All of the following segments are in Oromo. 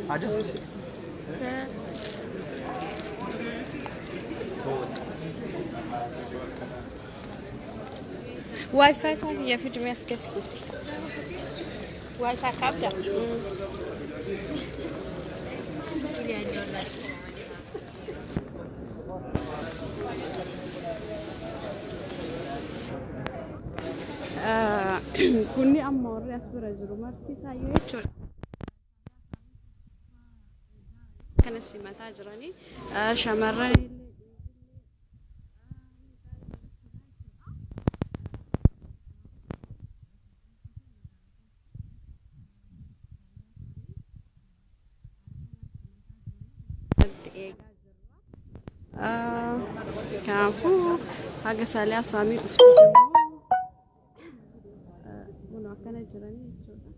Ada. Wi-Fi kan ya fi dunia skesi. Wi-Fi kabda. Kuni amma warri as bira jiru marti isaayyuu jechuudha. Kana simataa jiranii shamarran kanaafuu haga saalee asaamii dhufte kun akkana jiranii jechuudha.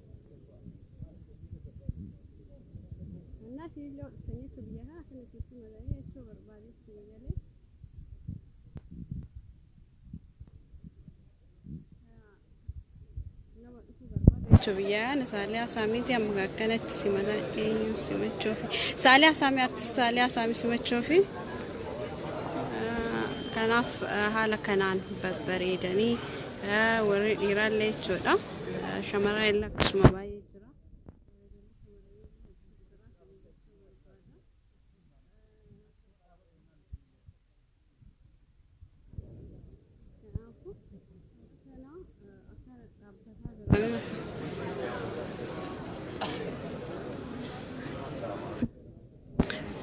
Annaa siillee dhufanii biyya kana akkana keessa magaalaa jechuu barbaadetti galee nama dhufuu barbaade jechuu biyya kana saalee asaamiiti amma akkanatti simataa eenyu simachuufi saalee asaamii artist saalee asaamii simachuufi kanaaf haala kanaan babbareedanii warri dhiiraallee jechuudha. Shamarran illee akkasuma baay'ee jira.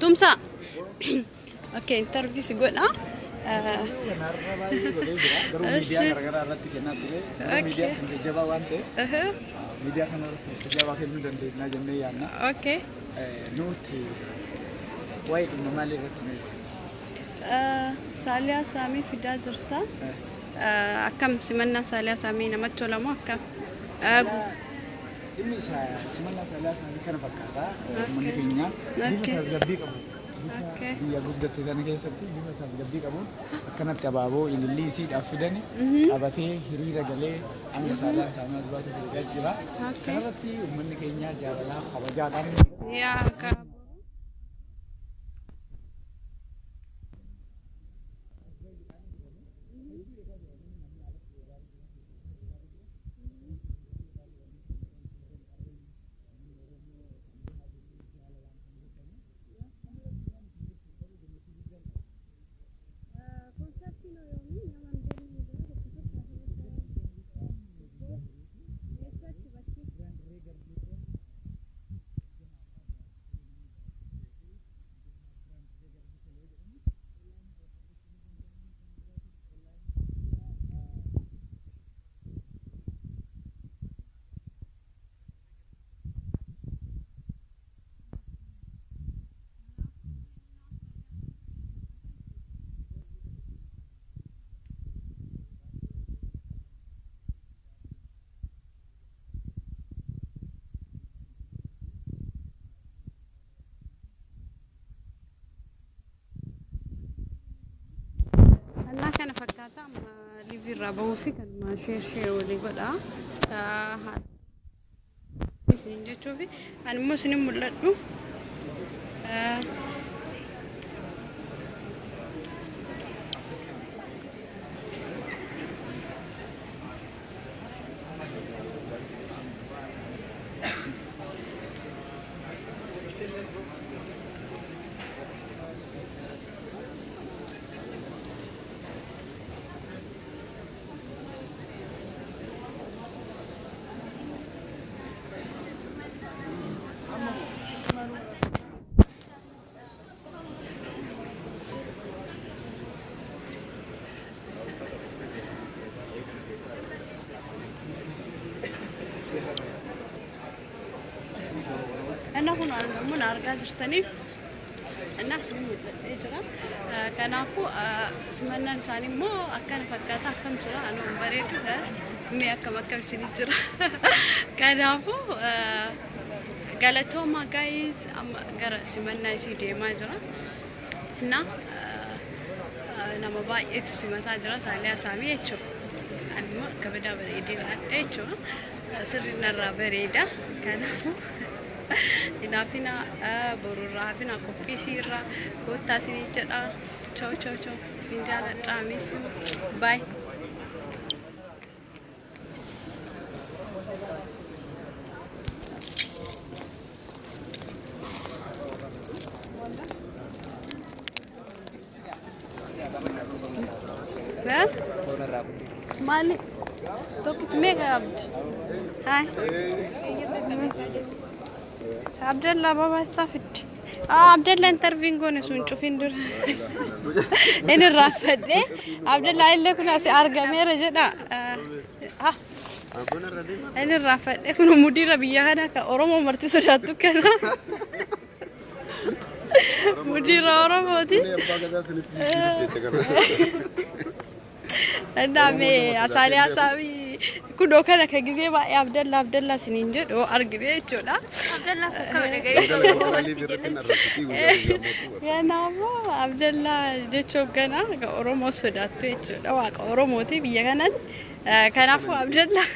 Tumsa. Okay, interview si godha. Media gara-gara irratti kennaa ture. Media kan jajjabaa waan ta'eef media kana irratti jajjabaa kennuu dandeenya jennee yaadna. Okay. Nuti waa'ee dhimma maalii irratti meeqa? Saalee asaamii fidaa jirta. Akkam simannaa saalee asaamii namatti tolamu akkam? Dhimmi isaa simannaa saalee asaamii kana fakkaata. Uummanni keenya bifa tasgabbii qabu. Biyya guddatte sana keessatti bifa tasgabbii qabuun akkanatti abaaboo ilillii isiidhaaf fidani qabatee hiriira galee hanga saalaan isaanii as baatu fidaa jira. Kanarratti uummanni keenya jaalalaa kabajaadhaan. Kana fakkaata amma liivii irraa bahuu fi kan share walii godha. Isiniin jechuufi ani immoo isiniin mul'adhu. أنا هنا من أرجع جرتني الناس من الإجرا كنافو سمعنا إنساني مو أكان فكرة أكم جرا أنا مبرد مي أكم سنجرا كنافو قالتوا ما جايز أم جرا سمعنا يصير ديما جرا فنا nama baay'eetu simataa jira saalee asaamii jechuudha. Anuma kabada bareedee laadha jechuudha. Sirriin irraa bareeda. Kanaafuu Hinafina borurraa hafina qophiisiirra goottaa isinii jedha. Ciao ciao ciao. Isin jaaladha misu. Bye. Mali. Tokit mega abd. Hi. Abdullah baba safit. Abdullah interview gone sun chufin dur. Eni rafade. Abdullah ille kuna si argamera jedha. Eni rafade kuna mudira biya kana ka oromo marti sodatu kana. Mudira oromo di. Andame asali asabi kudo kana kagize ba Abdullah sininje do argide choda Abdullah kokka ya nama Abdullah jecho kana ga oromo sodatu choda wa ka oromo te biya kana kanafu Abdullah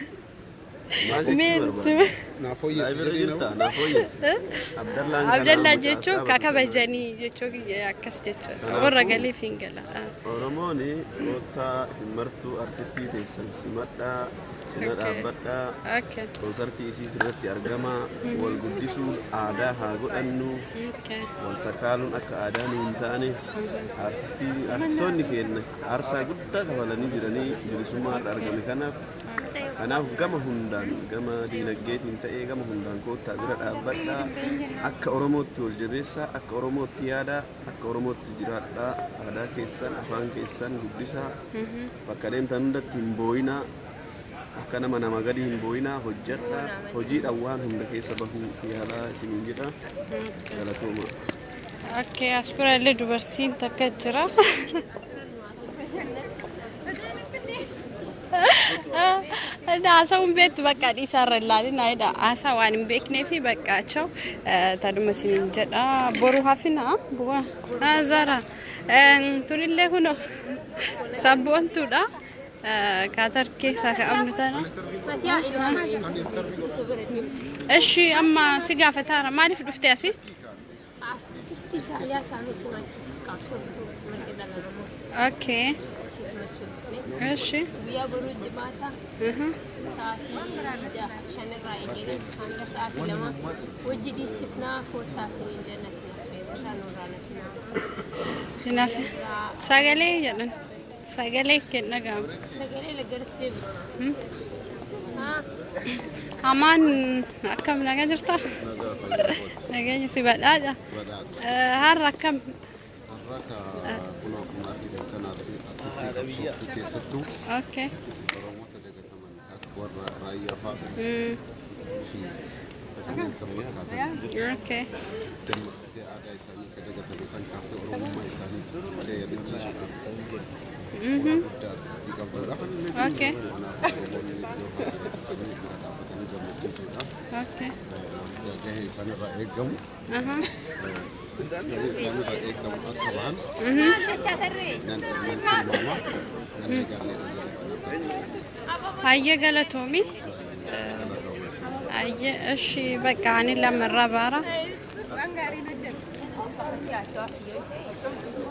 Abdullah jecho kaka bajani jecho akkas jecho warra gali fingala oromoni ota simartu artisti teessan simadha sinada badda konserti isi irratti argama wal guddisu aadaa haa godhannu wal sakaalun akka aadaa nuun taane artistoonni keenya aarsaa guddaa kafalanii jiranii bilisummaa argame kanaaf gama hundaan gama diinagdeetiin ta'ee gama hundaan koottaa bira dhaabbadha akka oromootti wal jabeessaa akka oromootti yaadaa akka oromootti jiraadhaa aadaa keessan afaan keessan guddisaa bakka deemtan hundatti hin boo'inaa akka nama gadi hin boo'inaa hojjedhaa hojiidhaan waan hunda keessa bahuu yaalaa isiniin jedha galatooma. Okay, aspira illee dubartiin takka jira. Asa un bet bakka dhiisarra ilaalin ayda asa waan hin beekneefi baqqaachaw taduma sinin jedha boru hafina bu'a zara tunillee kuno sabboontuudha kaatar keessa ka amnatana eshi amma si gaafataara maaliif dhuftee asi okay eshi biya boru jibata saati shanirra igene sanga saati lama wajidi istifna kota sinin janna sinafeta nurana sinafe sagale jedhan sagale kenna gam sagale lagaris debi aman akkam naga jirta naganya si badada har akkam okay okay okay okay هيا قالتومي هيا اشي بقى عن لما الربارة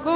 كو